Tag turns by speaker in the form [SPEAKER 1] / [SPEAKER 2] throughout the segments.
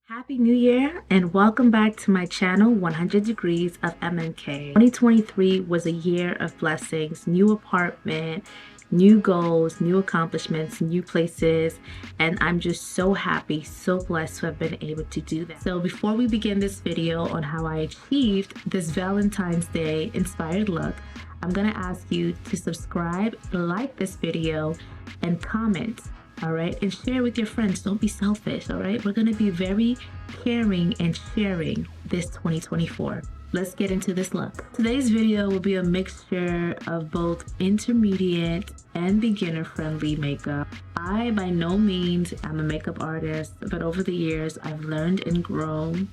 [SPEAKER 1] Happy New Year and welcome back to my channel 100 Degrees of MNK. 2023 was a year of blessings, new apartment, new goals, new accomplishments, new places, and I'm just so happy, so blessed to have been able to do that. So before we begin this video on how I achieved this Valentine's Day inspired look, I'm gonna ask you to subscribe, like this video, and comment. All right, and share with your friends. Don't be selfish. All right, we're going to be very caring and sharing this 2024. Let's get into this look. Today's video will be a mixture of both intermediate and beginner friendly makeup. I by no means am a makeup artist, but over the years I've learned and grown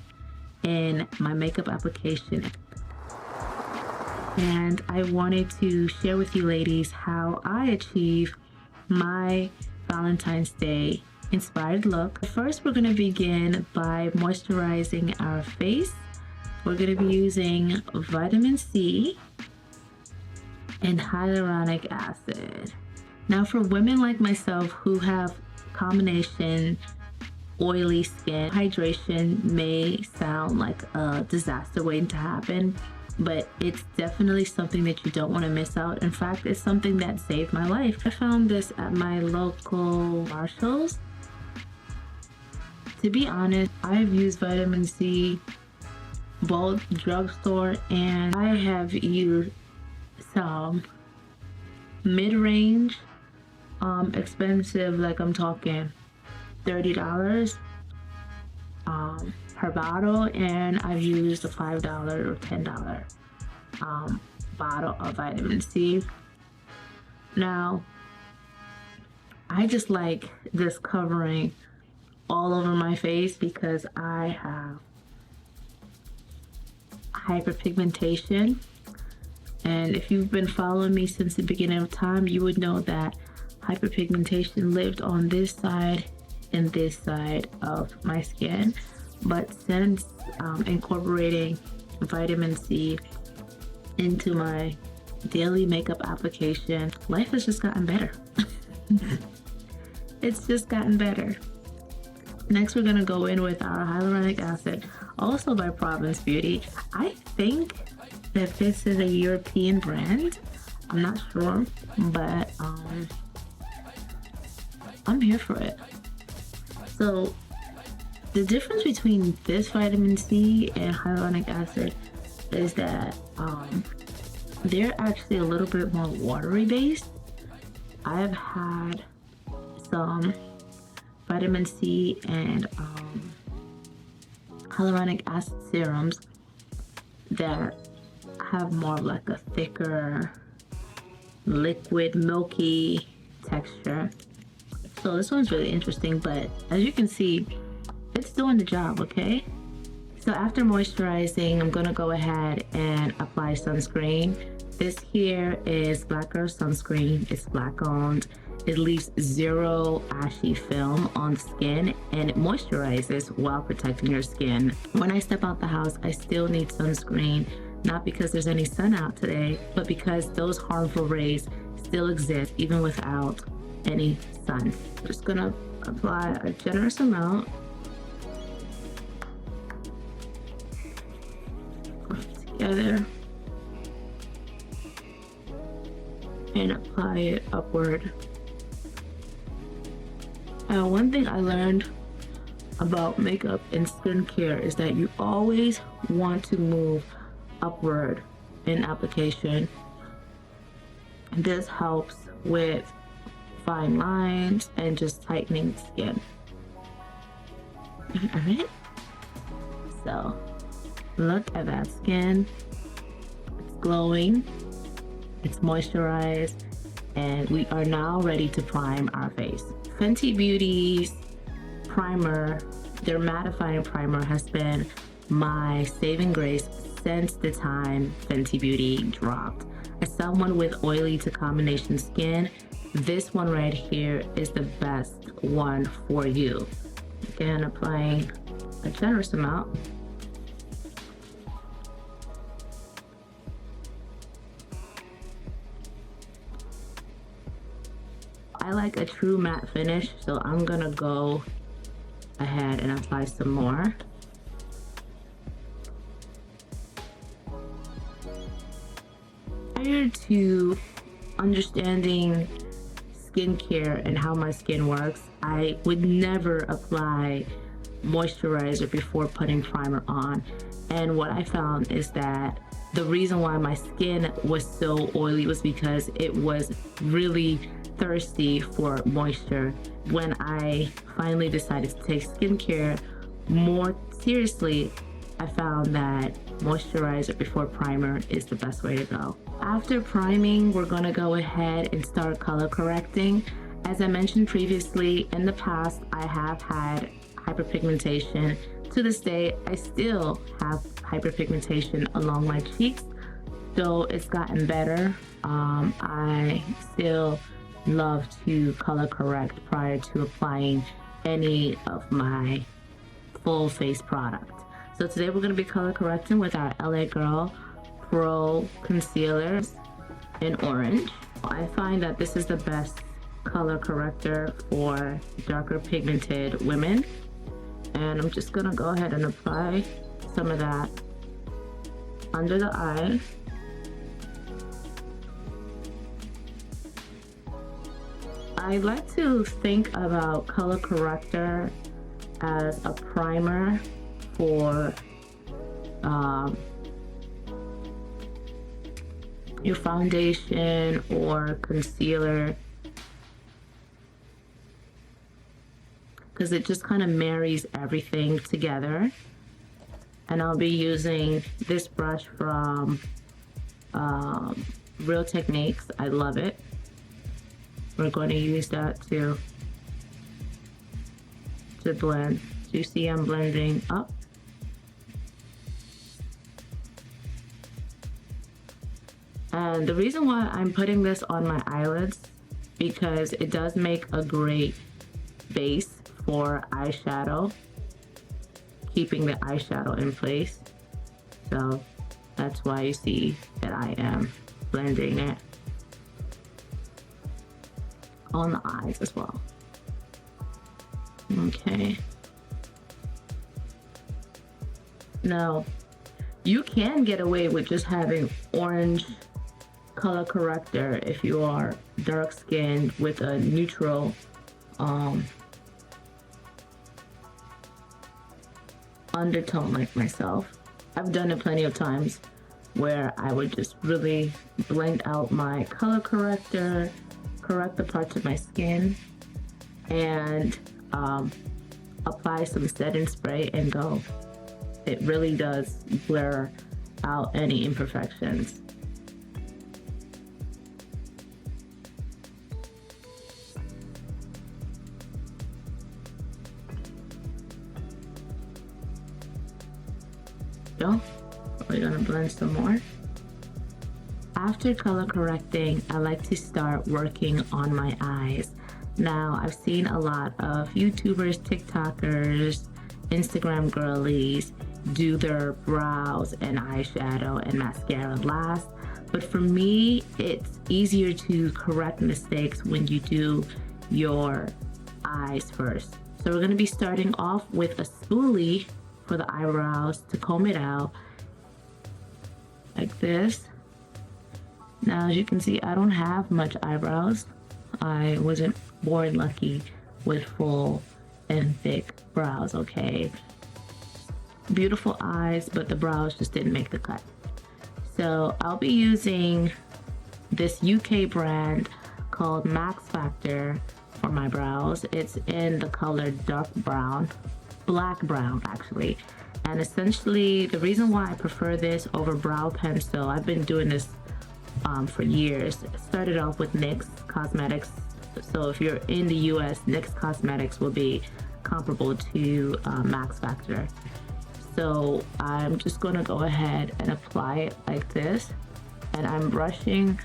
[SPEAKER 1] in my makeup application, and I wanted to share with you ladies how I achieve my Valentine's Day inspired look. First, we're going to begin by moisturizing our face. We're going to be using vitamin C and hyaluronic acid. Now, for women like myself who have combination oily skin, hydration may sound like a disaster waiting to happen, but it's definitely something that you don't want to miss out. In fact, it's something that saved my life. I found this at my local Marshall's. To be honest, I've used vitamin C both drugstore, and I have used some mid-range, expensive, like I'm talking $30 per bottle, and I've used a $5 or $10 bottle of vitamin C. Now, I just like this covering all over my face because I have hyperpigmentation, and if you've been following me since the beginning of time, you would know that hyperpigmentation lived on this side and this side of my skin. But since incorporating vitamin C into my daily makeup application, life has just gotten better. It's just gotten better. Next, we're going to go in with our hyaluronic acid, also by Province Beauty. I think that this is a European brand. I'm not sure, but I'm here for it. So the difference between this vitamin C and hyaluronic acid is that they're actually a little bit more watery based. I've had some vitamin C and hyaluronic acid serums that have more of like a thicker, liquid, milky texture. So this one's really interesting, but as you can see, it's doing the job, okay? So after moisturizing, I'm gonna go ahead and apply sunscreen. This here is Black Girl sunscreen. It's black owned. It leaves zero ashy film on skin, and it moisturizes while protecting your skin. When I step out the house, I still need sunscreen, not because there's any sun out today, but because those harmful rays still exist even without any sun. I'm just gonna apply a generous amount. Together and apply it upward. Now, one thing I learned about makeup and skincare is that you always want to move upward in application. This helps with fine lines and just tightening skin. All right, so look at that skin. It's glowing, it's moisturized, and we are now ready to prime our face. Fenty Beauty's primer, their mattifying primer, has been my saving grace since the time Fenty Beauty dropped. As someone with oily to combination skin, this one right here is the best one for you. Again, applying a generous amount. I like a true matte finish, so I'm gonna go ahead and apply some more. Prior to understanding skincare and how my skin works, I would never apply moisturizer before putting primer on. And what I found is that the reason why my skin was so oily was because it was really thirsty for moisture. When I finally decided to take skincare more seriously, I found that moisturizer before primer is the best way to go. After priming, we're going to go ahead and start color correcting. As I mentioned previously, in the past, I have had hyperpigmentation. To this day, I still have hyperpigmentation along my cheeks, though it's gotten better. I still love to color correct prior to applying any of my full face product. So today we're going to be color correcting with our LA Girl Pro Concealer in orange. I find that this is the best color corrector for darker pigmented women. And I'm just going to go ahead and apply some of that under the eye. I like to think about color corrector as a primer for your foundation or concealer, because it just kind of marries everything together. And I'll be using this brush from Real Techniques. I love it. We're going to use that to blend. So you see I'm blending up. And the reason why I'm putting this on my eyelids, because it does make a great base for eyeshadow, keeping the eyeshadow in place. So that's why you see that I am blending it on the eyes as well. Okay. Now, you can get away with just having orange color corrector if you are dark skinned with a neutral undertone like myself. I've done it plenty of times where I would just really blend out my color corrector, correct the parts of my skin, and apply some setting spray and go. It really does blur out any imperfections. So we're gonna blend some more. After color correcting, I like to start working on my eyes. Now, I've seen a lot of YouTubers, TikTokers, Instagram girlies do their brows and eyeshadow and mascara last. But for me, it's easier to correct mistakes when you do your eyes first. So we're gonna be starting off with a spoolie for the eyebrows to comb it out like this. Now, as you can see, I don't have much eyebrows. I wasn't born lucky with full and thick brows, okay? Beautiful eyes, but the brows just didn't make the cut. So I'll be using this UK brand called Max Factor for my brows. It's in the color dark brown, black brown actually. And essentially, the reason why I prefer this over brow pencil, I've been doing this for years. It started off with NYX Cosmetics. So if you're in the US, NYX Cosmetics will be comparable to Max Factor. So I'm just going to go ahead and apply it like this. And I'm brushing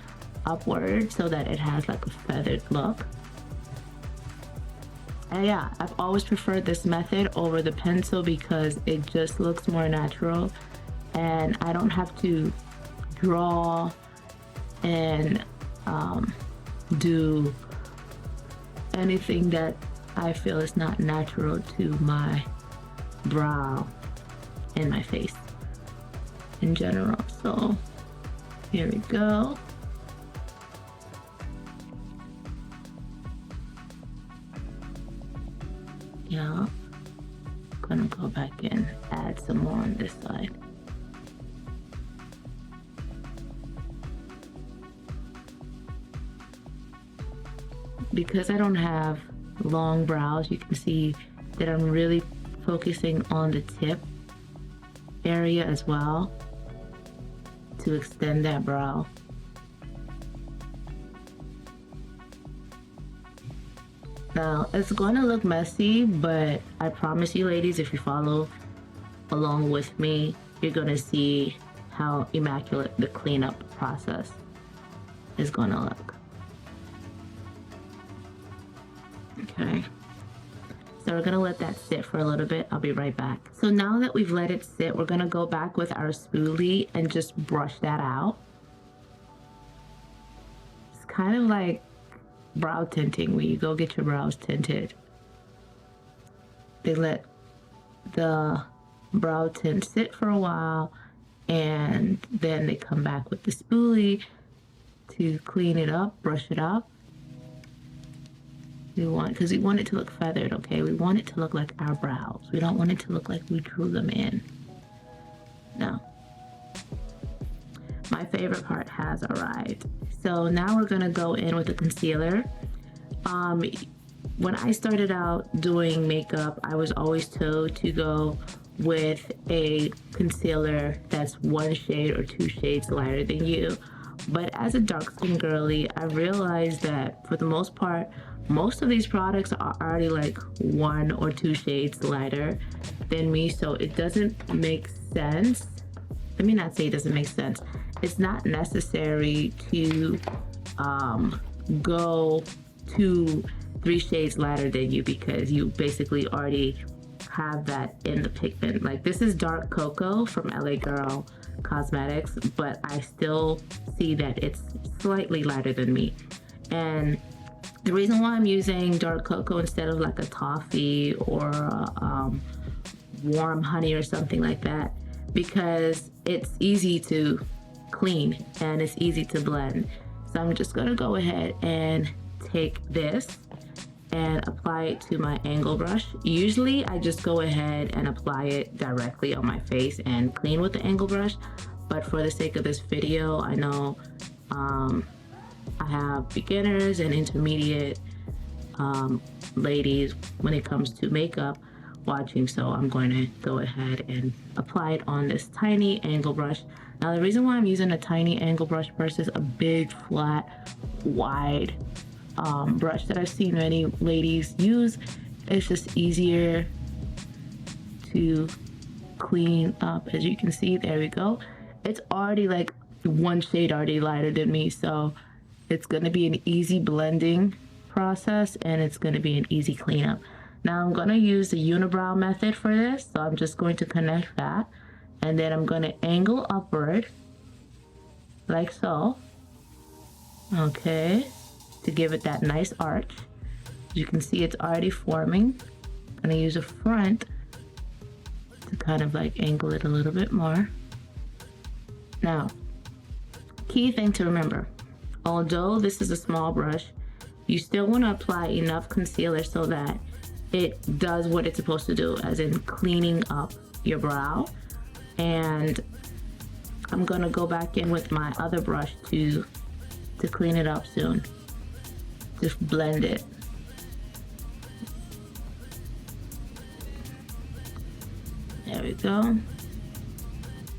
[SPEAKER 1] upward so that it has like a feathered look. And yeah, I've always preferred this method over the pencil because it just looks more natural. And I don't have to draw and do anything that I feel is not natural to my brow and my face in general. So here we go. Yeah, gonna go back and add some more on this side. Because I don't have long brows, you can see that I'm really focusing on the tip area as well to extend that brow. Now, it's going to look messy, but I promise you ladies, if you follow along with me, you're going to see how immaculate the cleanup process is going to look. Okay. So we're going to let that sit for a little bit. I'll be right back. So now that we've let it sit, we're going to go back with our spoolie and just brush that out. It's kind of like brow tinting when you go get your brows tinted. They let the brow tint sit for a while and then they come back with the spoolie to clean it up, brush it up. Because we want it to look feathered, okay? We want it to look like our brows. We don't want it to look like we drew them in. No. My favorite part has arrived. So now we're gonna go in with a concealer. When I started out doing makeup, I was always told to go with a concealer that's one shade or two shades lighter than you. But as a dark skinned girly, I realized that for the most part, most of these products are already like one or two shades lighter than me, so it doesn't make sense. Let me not say it doesn't make sense. It's not necessary to go 2-3 shades lighter than you because you basically already have that in the pigment. Like this is dark cocoa from LA Girl Cosmetics, but I still see that it's slightly lighter than me. And the reason why I'm using dark cocoa instead of like a toffee or warm honey or something like that, because it's easy to clean and it's easy to blend. So I'm just gonna go ahead and take this and apply it to my angle brush. Usually I just go ahead and apply it directly on my face and clean with the angle brush, but for the sake of this video, I know I have beginners and intermediate ladies when it comes to makeup watching, so I'm going to go ahead and apply it on this tiny angle brush. Now the reason why I'm using a tiny angle brush versus a big flat wide brush that I've seen many ladies use, it's just easier to clean up. As you can see, there we go. It's already like one shade already lighter than me, so it's going to be an easy blending process and it's going to be an easy cleanup. Now I'm going to use the unibrow method for this, so I'm just going to connect that and then I'm going to angle upward like so, okay, to give it that nice arch. As you can see, it's already forming. I'm going to use a front to kind of like angle it a little bit more. Now, key thing to remember, although this is a small brush, you still want to apply enough concealer so that it does what it's supposed to do, as in cleaning up your brow. And I'm going to go back in with my other brush to clean it up soon. Just blend it. There we go.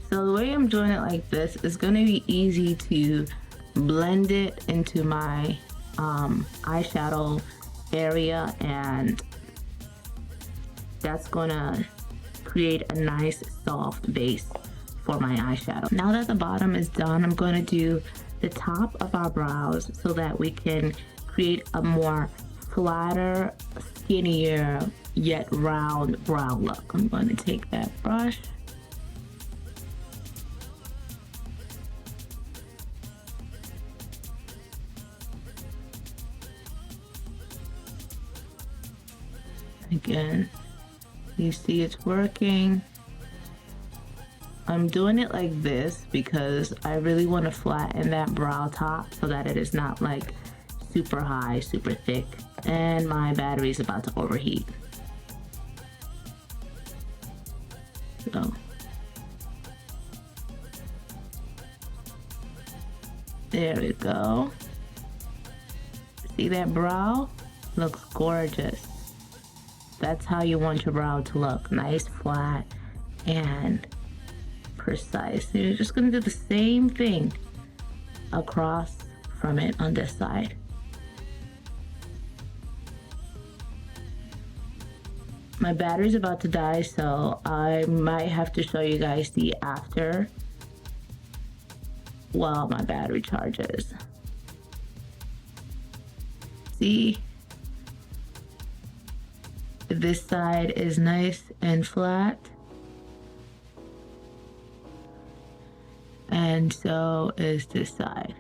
[SPEAKER 1] So the way I'm doing it like this is going to be easy to blend it into my eyeshadow area, and that's going to create a nice soft base for my eyeshadow. Now that the bottom is done, I'm going to do the top of our brows so that we can create a more flatter, skinnier, yet round brow look. I'm going to take that brush . Again, you see it's working. I'm doing it like this because I really want to flatten that brow top so that it is not like super high, super thick. And my battery is about to overheat. So there we go. See that brow? Looks gorgeous. That's how you want your brow to look. Nice, flat, and precise. So you're just gonna do the same thing across from it on this side. My battery's about to die, so I might have to show you guys the after while my battery charges. See? This side is nice and flat. And so is this side.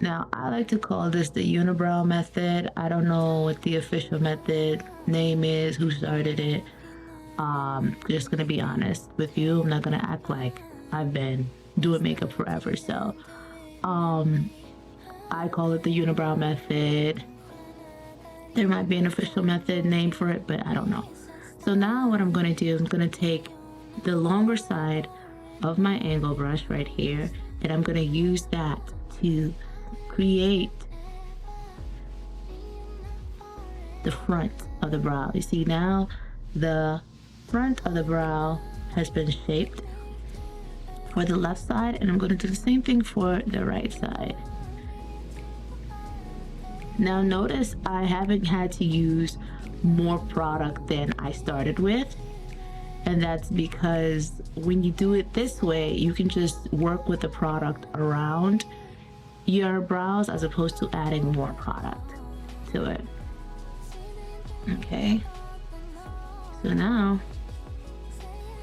[SPEAKER 1] Now, I like to call this the unibrow method. I don't know what the official method name is, who started it. Just gonna be honest with you. I'm not gonna act like I've been doing makeup forever. So, I call it the unibrow method. There might be an official method name for it, but I don't know. So now what I'm gonna do, I'm gonna take the longer side of my angle brush right here, and I'm gonna use that to create the front of the brow. You see now the front of the brow has been shaped for the left side, and I'm going to do the same thing for the right side. Now notice I haven't had to use more product than I started with, and that's because when you do it this way, you can just work with the product around your brows as opposed to adding more product to it. Okay, so now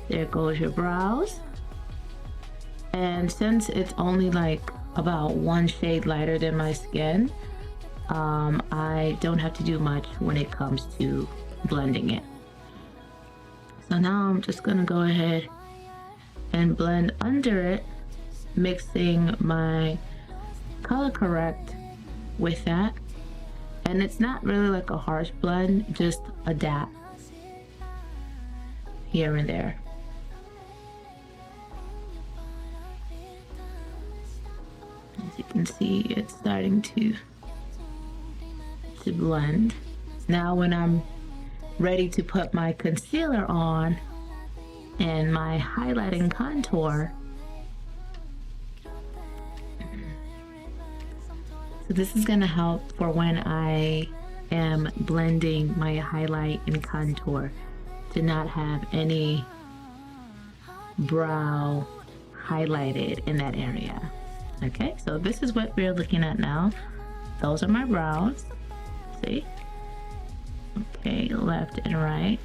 [SPEAKER 1] there goes your brows, and since it's only like about one shade lighter than my skin, I don't have to do much when it comes to blending it. So now I'm just gonna go ahead and blend under it, mixing my color correct with that. And it's not really like a harsh blend, just a dab here and there. As you can see, it's starting to blend. Now when I'm ready to put my concealer on and my highlighting contour, so this is going to help for when I am blending my highlight and contour to not have any brow highlighted in that area. Okay, so this is what we're looking at now. Those are my brows. See? Okay, left and right.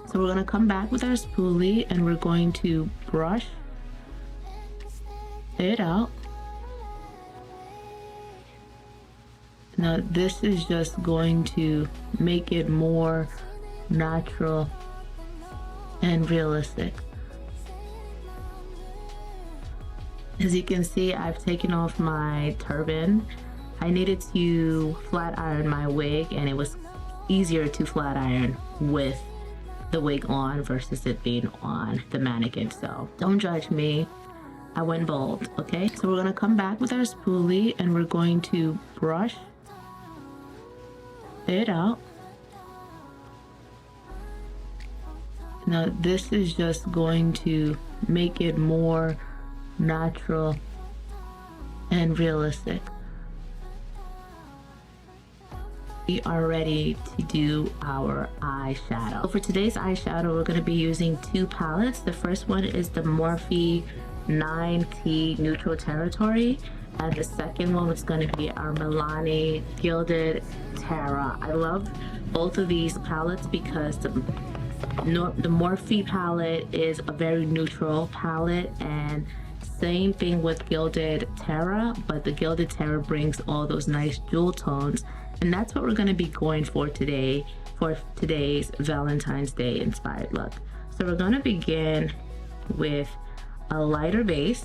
[SPEAKER 1] So we're going to come back with our spoolie and we're going to brush it out. Now this is just going to make it more natural and realistic. As you can see, I've taken off my turban. I needed to flat iron my wig, and it was easier to flat iron with the wig on versus it being on the mannequin. So don't judge me, I went bold. Okay, so we're gonna come back with our spoolie and we're going to brush it out. Now this is just going to make it more natural and realistic. We are ready to do our eyeshadow. So for today's eyeshadow, we're going to be using two palettes. The first one is the Morphe 9T Neutral Territory, and the second one is going to be our Milani Gilded Terra. I love both of these palettes because the Morphe palette is a very neutral palette, and same thing with Gilded Terra, but the Gilded Terra brings all those nice jewel tones, and that's what we're going to be going for today for today's Valentine's Day inspired look. So we're going to begin with a lighter base.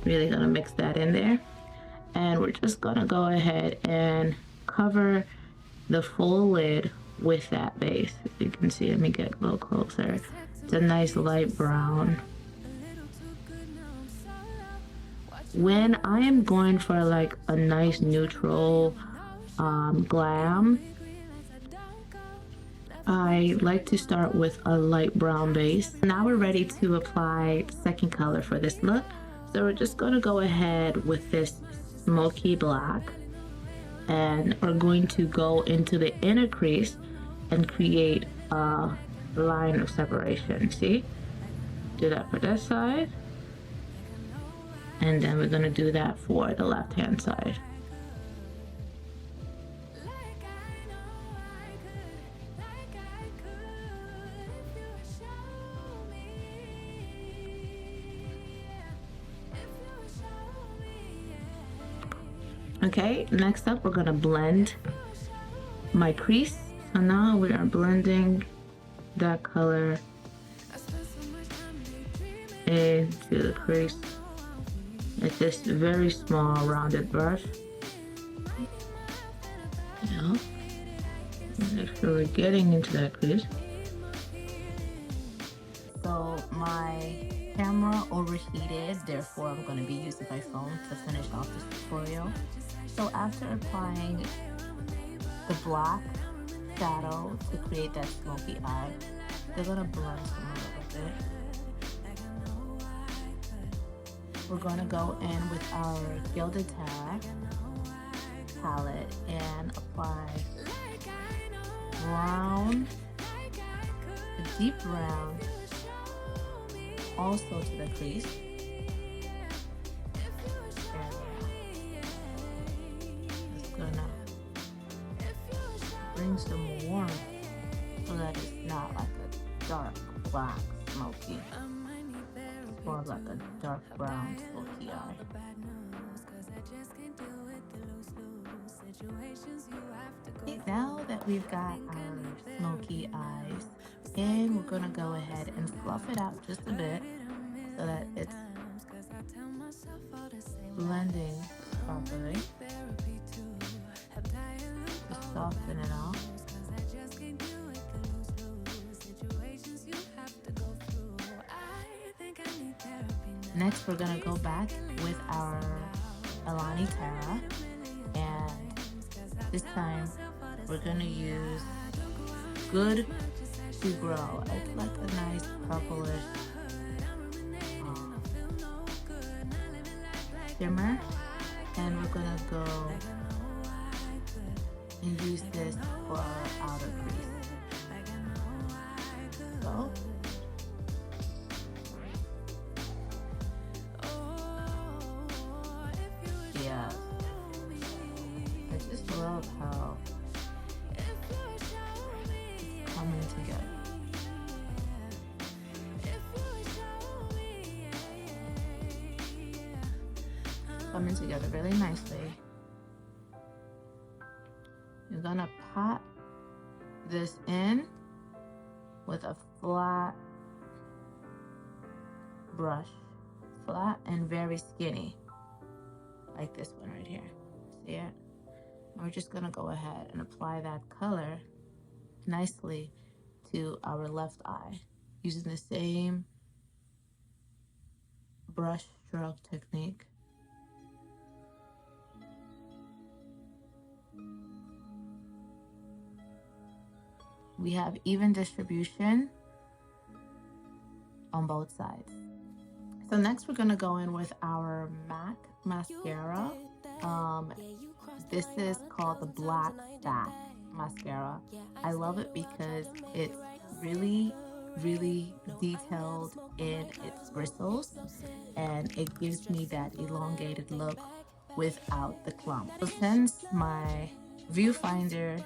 [SPEAKER 1] Really going to mix that in there. And we're just going to go ahead and cover the full lid with that base. If you can see, let me get a little closer. It's a nice light brown. When I am going for like a nice neutral glam, I like to start with a light brown base. Now we're ready to apply the second color for this look. So we're just going to go ahead with this smoky black, and we're going to go into the inner crease and create a line of separation. See? Do that for this side. And then we're going to do that for the left hand side. Okay, next up we're going to blend my crease. So now we are blending that color into the crease. It's just very small rounded brush. Yeah. Make sure we're getting into that crease. So my camera overheated, therefore I'm going to be using my phone to finish off this tutorial. So after applying the black shadow to create that smoky eye, they're going to blend some a little bit. We're going to go in with our Gilded Tag palette and apply brown, a deep brown, also to the crease. It's gonna bring some warmth so that it's not like a dark black smoky. More like a dark brown smoky eye. Okay, now that we've got our smoky eyes in, we're gonna go ahead and fluff it out just a bit so that it's blending properly. Just soften it off. Next, we're gonna go back with our Alani Terra, and this time we're gonna use Good to Grow. It's like a nice purplish shimmer, and we're gonna go and use this for our outer crease. So. Yeah, I just love how it's coming together. Coming together really nicely. You're gonna pat this in with a flat brush, flat and very skinny. Like this one right here. See it? We're just gonna go ahead and apply that color nicely to our left eye using the same brush stroke technique. We have even distribution on both sides. So next we're gonna go in with our MAC mascara. This is called the Black Stack mascara. I love it because it's really detailed in its bristles, and it gives me that elongated look without the clump. So since my viewfinder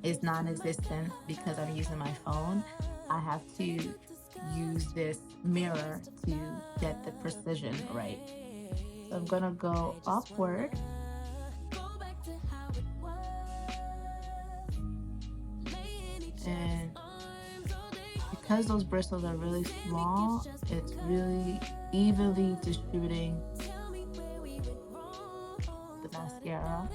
[SPEAKER 1] is non-existent because I'm using my phone, I have to use this mirror to get the precision right. So I'm gonna go upward because those bristles are really small, it's really evenly distributing the mascara.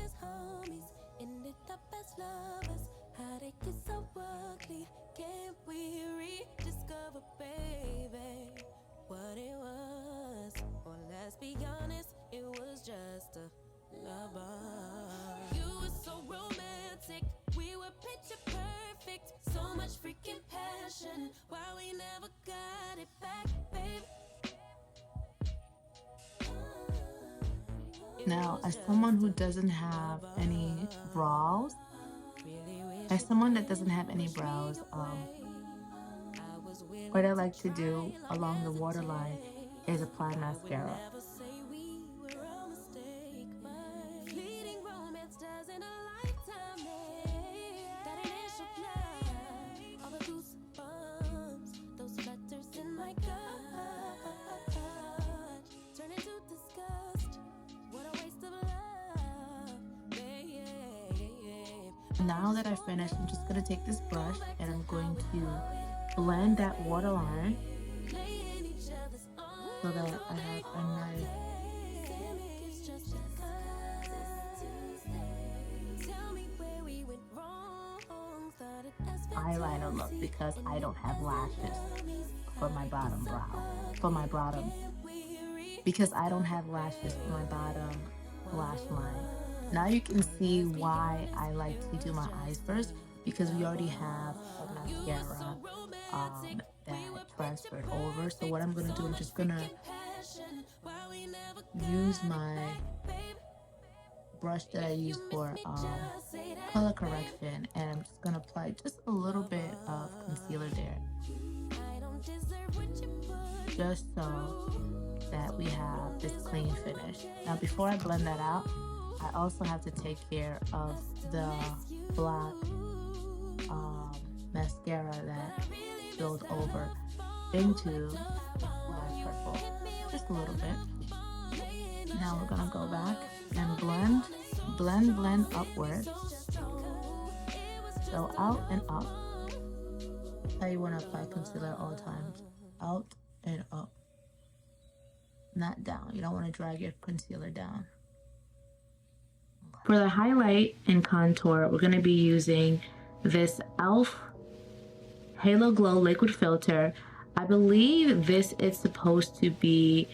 [SPEAKER 2] What it was, or let's be honest, it was just a lover. You were so romantic, we were picture perfect, so much freaking passion. Why we never got it back, babe?
[SPEAKER 1] Now, as someone who doesn't have any brows, what I like to do along the waterline is apply mascara. Now that I finished, I'm just going to take this brush and I'm going to blend that waterline so that I have a nice eyeliner look, because I don't have lashes for my bottom lash line. Now you can see why I like to do my eyes first, because we already have a mascara that transferred over. So what I'm going to do, I'm just going to use my brush that I use for color correction, and I'm just going to apply just a little bit of concealer there, just so that we have this clean finish. Now before I blend that out, I also have to take care of the black mascara that goes over into my purple, just a little bit. Now we're gonna go back and blend upwards. So out and up. That's how you want to apply concealer at all times. Out and up, not down. You don't want to drag your concealer down. For the highlight and contour, we're going to be using this e.l.f. Halo Glow Liquid Filter. I believe this is supposed to be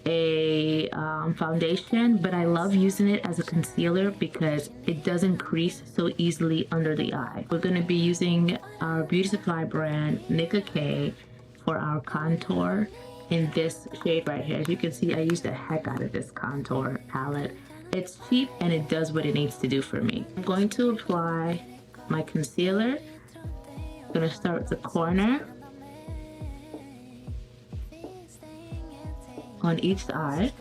[SPEAKER 1] a foundation, but I love using it as a concealer because it doesn't crease so easily under the eye. We're going to be using our beauty supply brand Nicka K for our contour in this shade right here. As you can see, I used the heck out of this contour palette. It's cheap and it does what it needs to do for me. I'm going to apply my concealer. I'm going to start with the corner on each eye,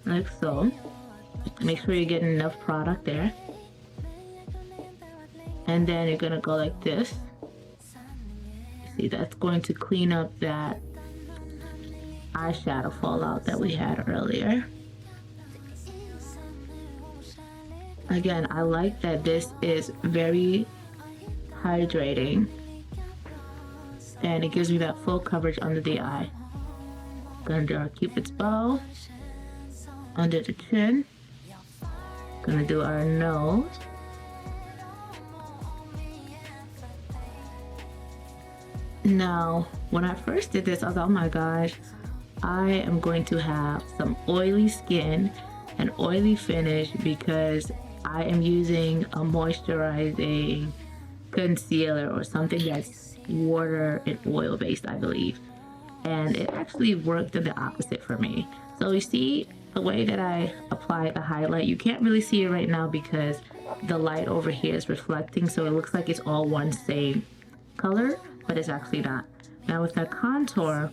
[SPEAKER 1] like so. Make sure you're getting enough product there. And then you're going to go like this. See, that's going to clean up that eyeshadow fallout that we had earlier. Again, I like that this is very hydrating and it gives me that full coverage under the eye. Gonna do our Cupid's bow under the chin. Gonna do our nose. Now, when I first did this, I thought, oh my gosh, I am going to have some oily skin and oily finish because I am using a moisturizing concealer or something that's water and oil based, I believe. And it actually worked in the opposite for me. So you see the way that I apply the highlight, you can't really see it right now because the light over here is reflecting, so it looks like it's all one same color, but it's actually not. Now with that contour,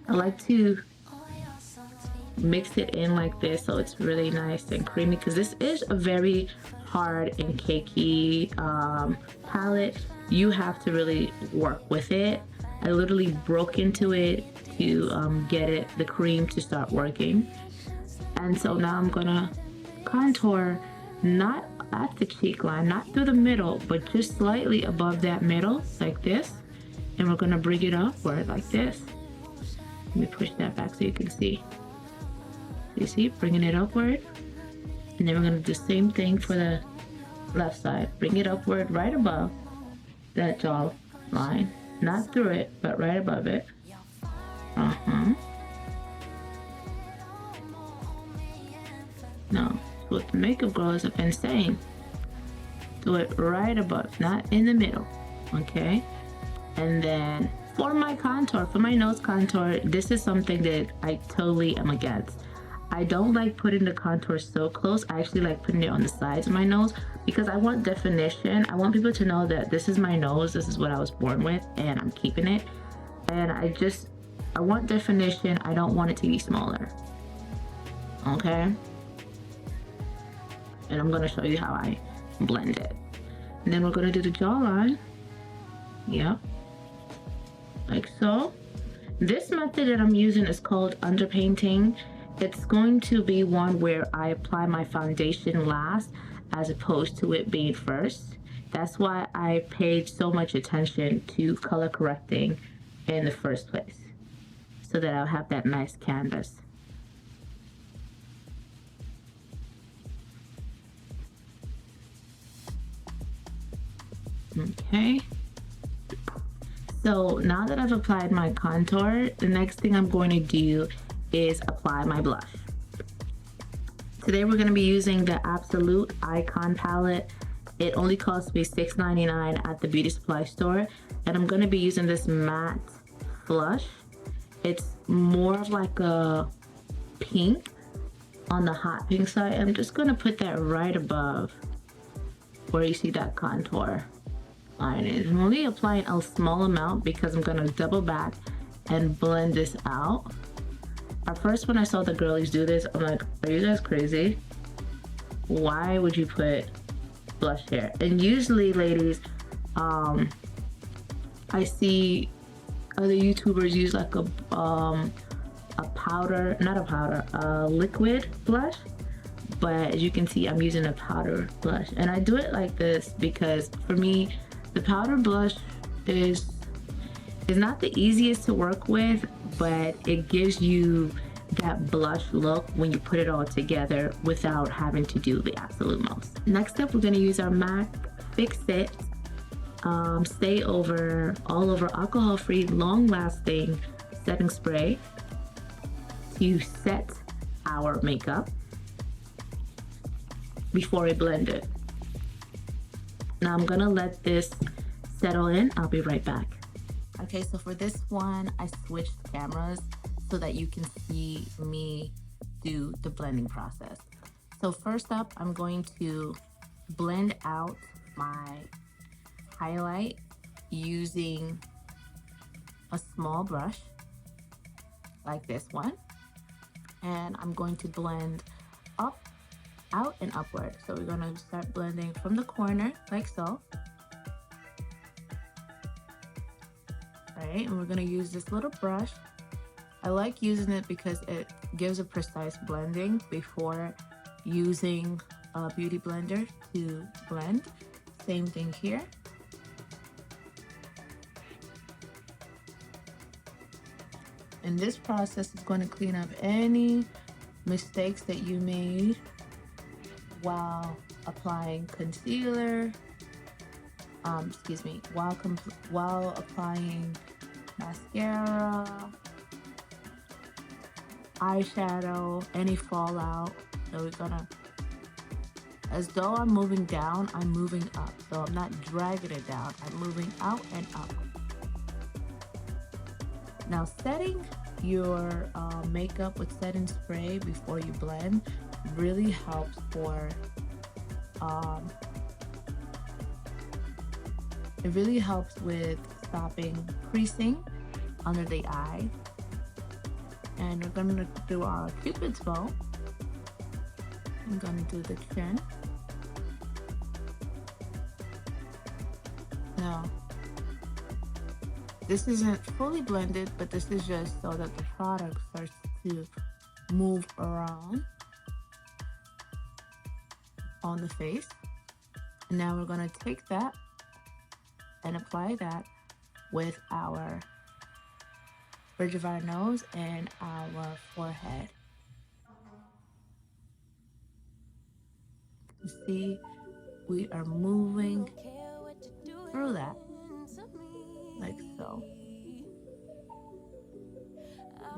[SPEAKER 1] I like to mix it in like this so it's really nice and creamy, because this is a very hard and cakey palette. You have to really work with it. I literally broke into it to get the cream to start working. And so now I'm gonna contour not at the cheek line, not through the middle, but just slightly above that middle, like this. And we're gonna bring it upward like this. Let me push that back so you can see. You see, bringing it upward. And then we're gonna do the same thing for the left side. Bring it upward right above that jaw line. Not through it, but right above it. No, what the makeup girls have been saying. Do it right above, not in the middle. Okay? And then for my contour, for my nose contour, this is something that I totally am against. I don't like putting the contour so close. I actually like putting it on the sides of my nose because I want definition. I want people to know that this is my nose, this is what I was born with, and I'm keeping it. And I want definition. I don't want it to be smaller. Okay? And I'm gonna show you how I blend it. And then we're gonna do the jawline. Yep. Like so. This method that I'm using is called underpainting. It's going to be one where I apply my foundation last as opposed to it being first. That's why I paid so much attention to color correcting in the first place, so that I'll have that nice canvas. Okay. So now that I've applied my contour, the next thing I'm going to do is apply my blush. Today we're going to be using the Absolute Icon palette. It only cost me $6.99 at the beauty supply store, and I'm going to be using this matte blush. It's more of like a pink on the hot pink side. I'm just going to put that right above where you see that contour line is. I'm only applying a small amount because I'm going to double back and blend this out. At first, when I saw the girlies do this, I'm like, are you guys crazy? Why would you put blush here? And usually, ladies, I see other YouTubers use like a powder, not a powder, a liquid blush. But as you can see, I'm using a powder blush. And I do it like this because for me, the powder blush is not the easiest to work with, but it gives you that blush look when you put it all together without having to do the absolute most. Next up, we're going to use our MAC Fix It Stay Over All Over Alcohol-Free Long-Lasting Setting Spray to set our makeup before I blend it. Now I'm gonna let this settle in. I'll be right back. Okay, so for this one, I switched cameras so that you can see me do the blending process. So first up, I'm going to blend out my highlight using a small brush like this one. And I'm going to blend up, out, and upward. So we're gonna start blending from the corner like so. Right, and we're gonna use this little brush. I like using it because it gives a precise blending before using a beauty blender to blend. Same thing here. And this process is going to clean up any mistakes that you made while applying concealer, while applying mascara, eyeshadow, any fallout. So we're gonna, as though I'm moving down, I'm moving up. So I'm not dragging it down, I'm moving out and up. Now setting your makeup with setting spray before you blend really helps for it really helps with stopping creasing under the eye. And we're gonna do our Cupid's bow. I'm gonna do the chin. Now, this isn't fully blended, but this is just so that the product starts to move around on the face. Now we're going to take that and apply that with our bridge of our nose and our forehead. You see, we are moving through that, like so.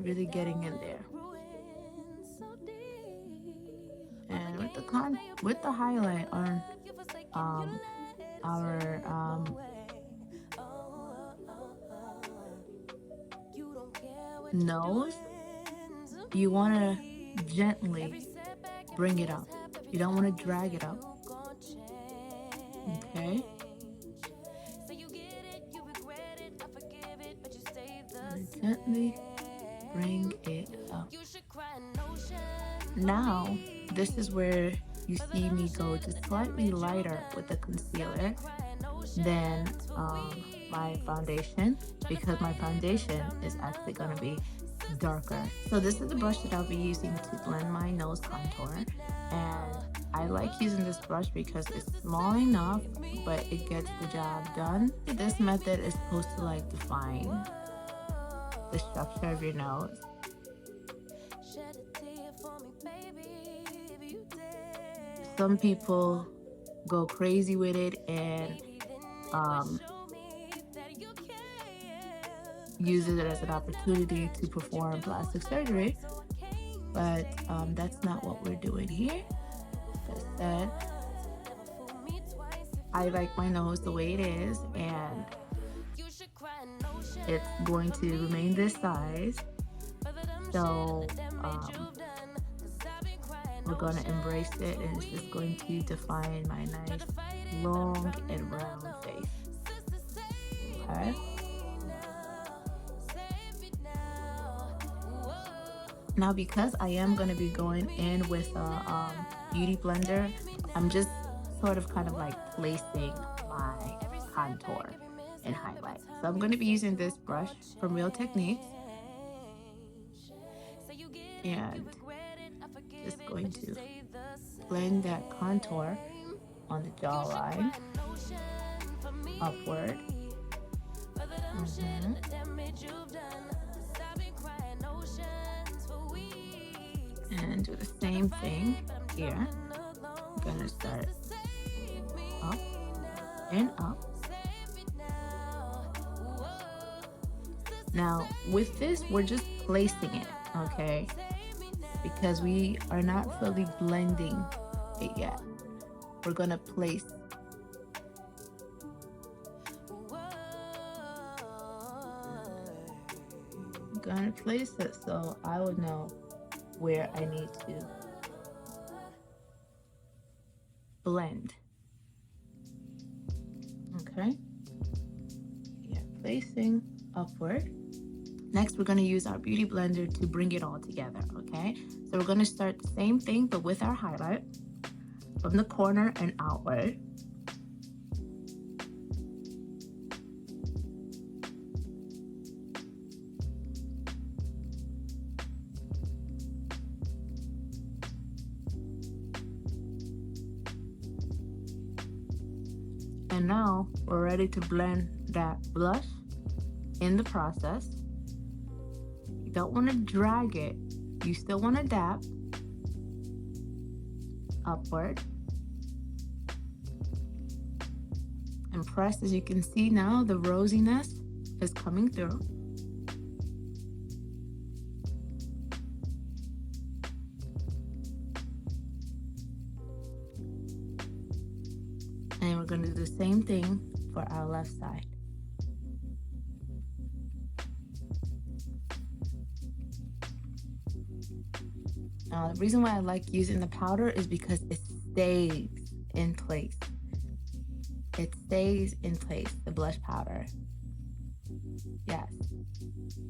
[SPEAKER 1] Really getting in there. And with the highlight on our nose, you want to gently bring it up. You don't want to drag it up. Okay? And gently bring it up. Now, this is where you see me go just slightly lighter with the concealer than my foundation, because my foundation is actually going to be darker. So this is the brush that I'll be using to blend my nose contour, and I like using this brush because it's small enough but it gets the job done. This method is supposed to like define the structure of your nose. Some people go crazy with it and use it as an opportunity to perform plastic surgery, but that's not what we're doing here. Instead, I like my nose the way it is, and it's going to remain this size. So we're going to embrace it, and it's just going to define my nice long and round face. Okay. Now, because I am going to be going in with a beauty blender, I'm just sort of kind of like placing my contour and highlight. So I'm going to be using this brush from Real Techniques, and just going to blend that contour on the jawline upward. And do the same thing here. I'm gonna start up and up. Now with this, we're just placing it, okay? Because we are not fully blending it yet. We're gonna place. I'm gonna place it so I would know where I need to blend. Okay? Yeah, placing upward. Next, we're going to use our beauty blender to bring it all together, okay? So we're going to start the same thing, but with our highlight from the corner and outward. And now we're ready to blend that blush in the process. You don't want to drag it. You still want to dab upward and press. As you can see now, the rosiness is coming through. And we're going to do the same thing for our left side. Now, the reason why I like using the powder is because it stays in place. It stays in place, the blush powder. Yes.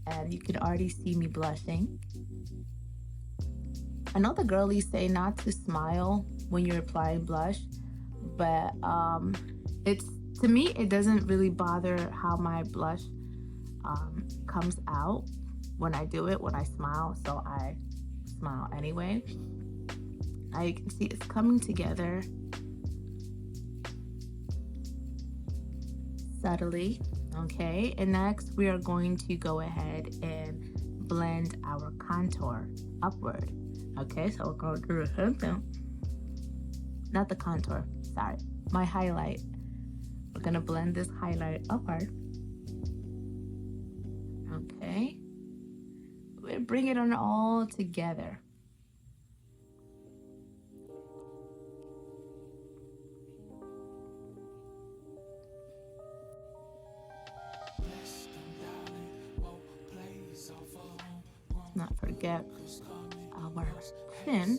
[SPEAKER 1] And you can already see me blushing. I know the girlies say not to smile when you're applying blush, but it's, to me, it doesn't really bother how my blush comes out when I do it, when I smile. So I smile anyway. Now you can see it's coming together subtly. Okay, and next we are going to go ahead and blend our contour upward. Okay, so we're going to do the same thing. Not the contour, sorry, my highlight. We're gonna blend this highlight upward. Okay, we bring it on all together. Not forget our chin.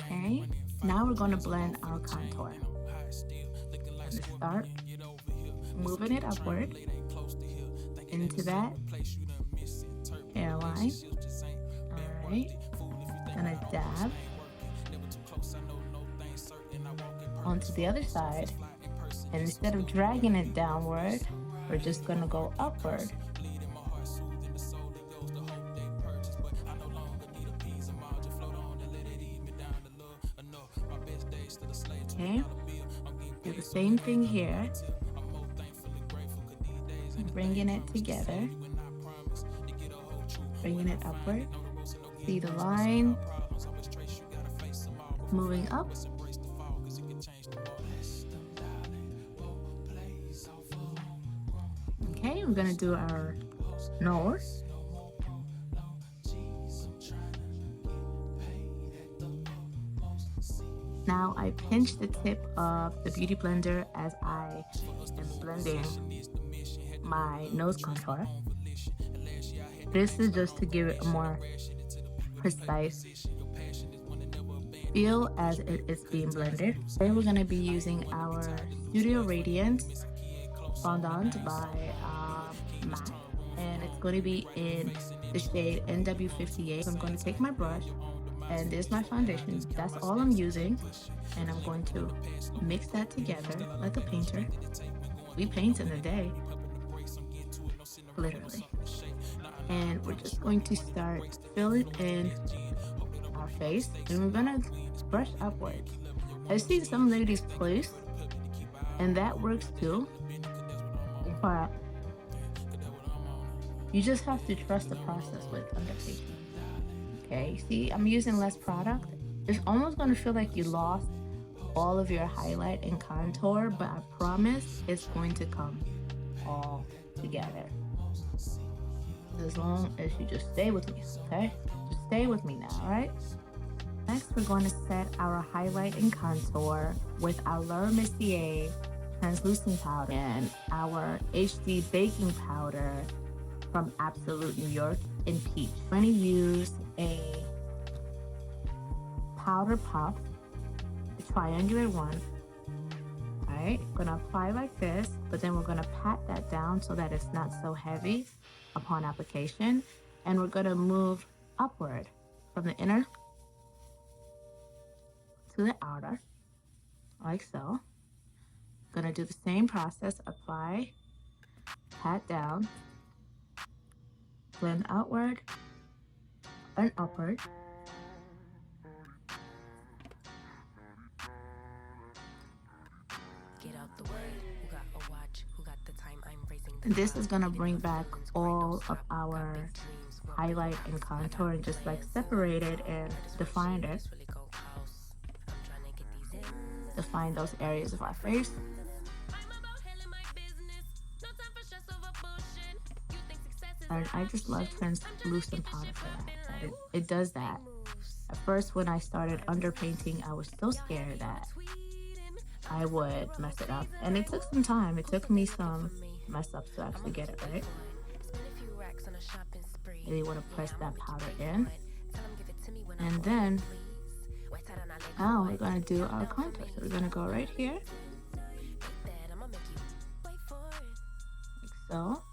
[SPEAKER 1] Okay, now we're going to blend our contour. Let's start moving it upward into that hairline. All right, gonna dab onto the other side, and instead of dragging it downward, we're just gonna go upward. Okay, do the same thing here, bringing it together, bringing it upward. See the line moving up. Okay, we're gonna do our nose. Now I pinch the tip of the Beauty Blender as I am blending my nose contour. This is just to give it a more precise feel as it is being blended. Then we're going to be using our Studio Radiance Fondant by MAC, and it's going to be in the shade NW58. I'm going to take my brush, and there's my foundation. That's all I'm using, and I'm going to mix that together like a painter. We paint in a day, literally. And we're just going to start filling in our face, and we're gonna brush upward. I see some ladies place, and that works too, but you just have to trust the process with underpainting. Okay, see, I'm using less product. It's almost gonna feel like you lost all of your highlight and contour, but I promise it's going to come all together. As long as you just stay with me, okay? Just stay with me now, all right? Next, we're going to set our highlight and contour with our Laura Mercier translucent powder and our HD baking powder from Absolute New York in peach. I'm going to use a powder puff, a triangular one. All right, going to apply like this, but then we're going to pat that down so that it's not so heavy upon application, and we're going to move upward from the inner to the outer, like so. Going to do the same process, apply, pat down, blend outward and upward.
[SPEAKER 2] Get out the way. Who got a watch? Who got the time? I'm raising the
[SPEAKER 1] And this
[SPEAKER 2] clock.
[SPEAKER 1] is going to bring back all of our highlight and contour and just like separate it and define it. Define those areas of our face. And I just love translucent powder for that. It does that. At first, when I started underpainting, I was so scared that I would mess it up. And it took some time. It took me some mess ups to actually get it right. You want to press that powder in. And then, now we're going to do our contour. So we're going to go right here. Like so.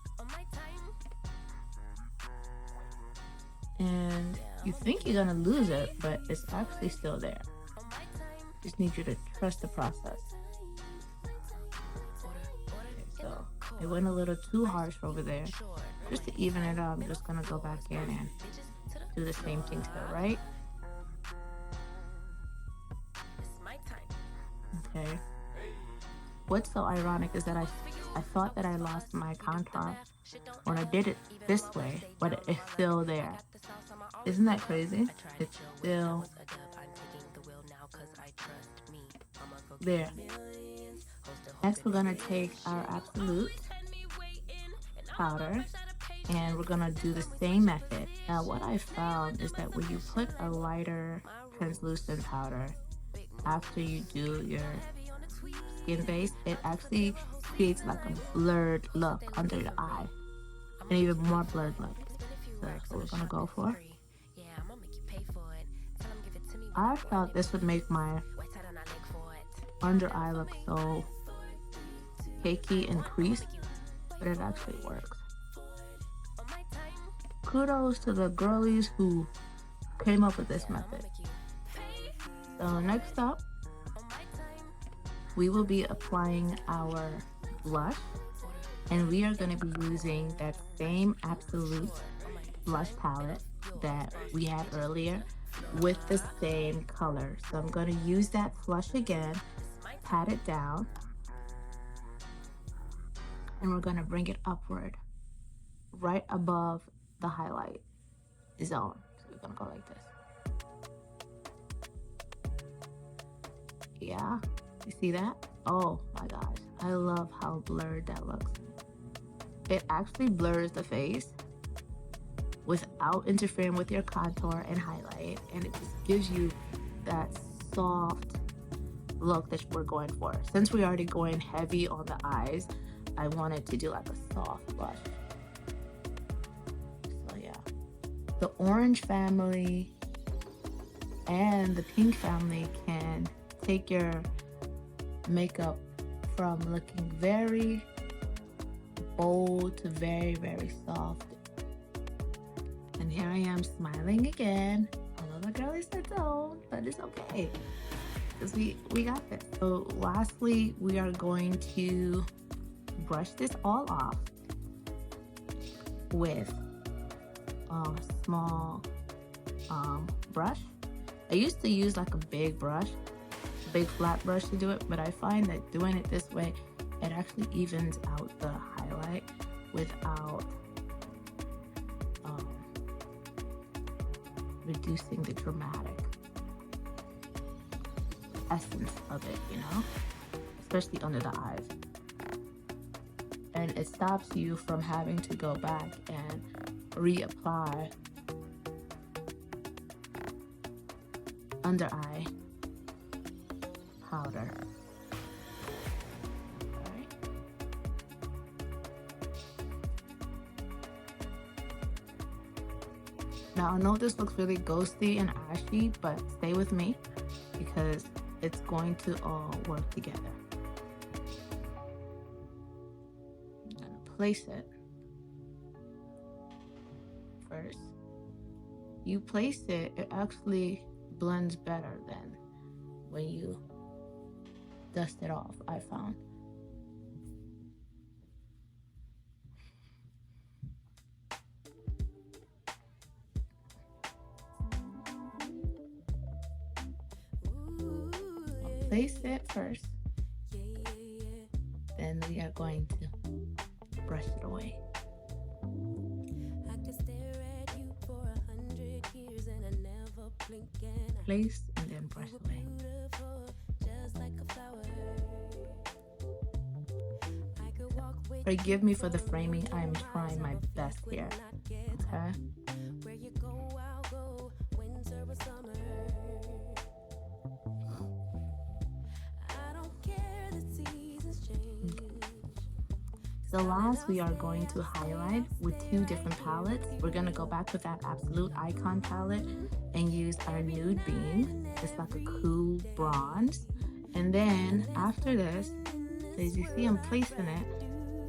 [SPEAKER 1] And you think you're gonna lose it, but it's actually still there. Just need you to trust the process. Okay, so it went a little too harsh over there. Just to even it up, I'm just gonna go back in and do the same thing to the right. Okay. What's so ironic is that I thought that I lost my contour when I did it this way, but it's still there. Isn't that crazy? It's still there. Next, we're gonna take our absolute powder and we're gonna do the same method. Now, what I found is that when you put a lighter translucent powder after you do your skin base, it actually creates like a blurred look under the eye, an even more blurred look. So that's what we're gonna go for. I felt this would make my under eye look so cakey and creased, but it actually works. Kudos to the girlies who came up with this method. So next up, we will be applying our blush, and we are going to be using that same absolute blush palette that we had earlier with the same color. So I'm going to use that flush again, pat it down, and we're going to bring it upward right above the highlight zone. So we're going to go like this. Yeah, you see that? Oh my gosh, I love how blurred that looks. It actually blurs the face without interfering with your contour and highlight, and it just gives you that soft look that we're going for. Since we're already going heavy on the eyes, I wanted to do like a soft blush. So yeah, the orange family and the pink family can take your makeup from looking very bold to very, very soft. And here I am smiling again. Although the girlie said don't, but it's okay, because we got this. So lastly, we are going to brush this all off with a small brush. I used to use like a big brush, big flat brush to do it, but I find that doing it this way, it actually evens out the highlight without reducing the dramatic essence of it, you know, especially under the eyes. And it stops you from having to go back and reapply under eye powder. Alright. Now I know this looks really ghosty and ashy, but stay with me because it's going to all work together. I'm gonna place it first. You place it, it actually blends better than when you dust it off, I found. I'll place it first, then we are going to brush it away. Place and then brush away. Forgive me for the framing. I am trying my best here. Okay. So last, we are going to highlight with two different palettes. We're going to go back with that Absolute Icon palette and use our Nude Beam. It's like a cool bronze. And then after this, as you see I'm placing it,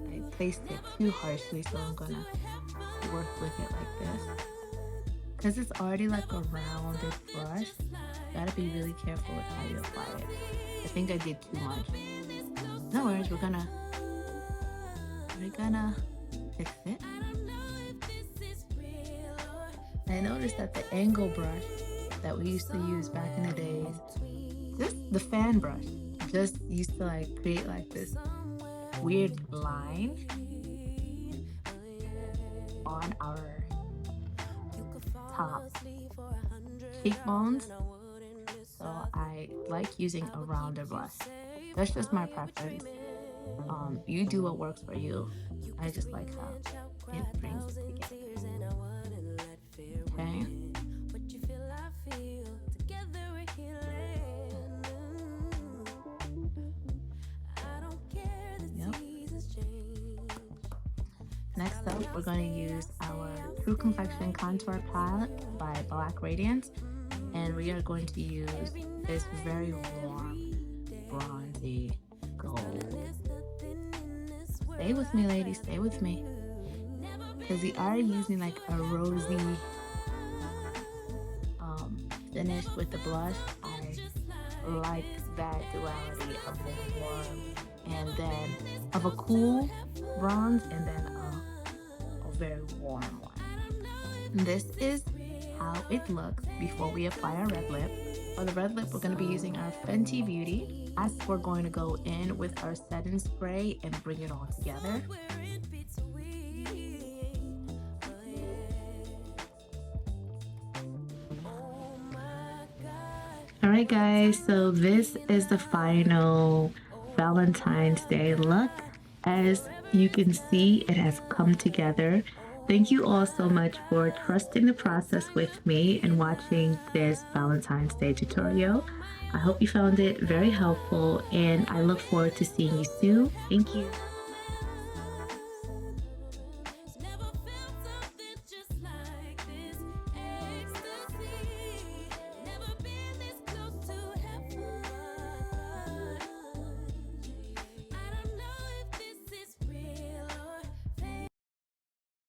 [SPEAKER 1] I placed it too harshly, so I'm going to work with it like this. Because it's already like a rounded brush, you gotta be really careful with how you apply it. I think I did too much. No worries, we're gonna fix it. I noticed that the angle brush that we used to use back in the days, just the fan brush, just used to like create like this weird line on our top cheekbones. So I like using a rounder brush. That's just my preference. You do what works for you. I just like how it brings it together. Okay. Yep. Next up, we're going to use our True Confection Contour Palette by Black Radiance. And we are going to use this very warm, bronzy gold. Stay with me, ladies, stay with me. Because we are using like a rosy finish with the blush. I like that duality of the warm and then of a cool bronze and then a very warm one. This is how it looks before we apply our red lip. For the red lip, we're going to be using our Fenty Beauty. As we're going to go in with our setting spray and bring it all together. Alright guys, so this is the final Valentine's Day look. As you can see, it has come together. Thank you all so much for trusting the process with me and watching this Valentine's Day tutorial. I hope you found it very helpful and I look forward to seeing you soon. Thank you.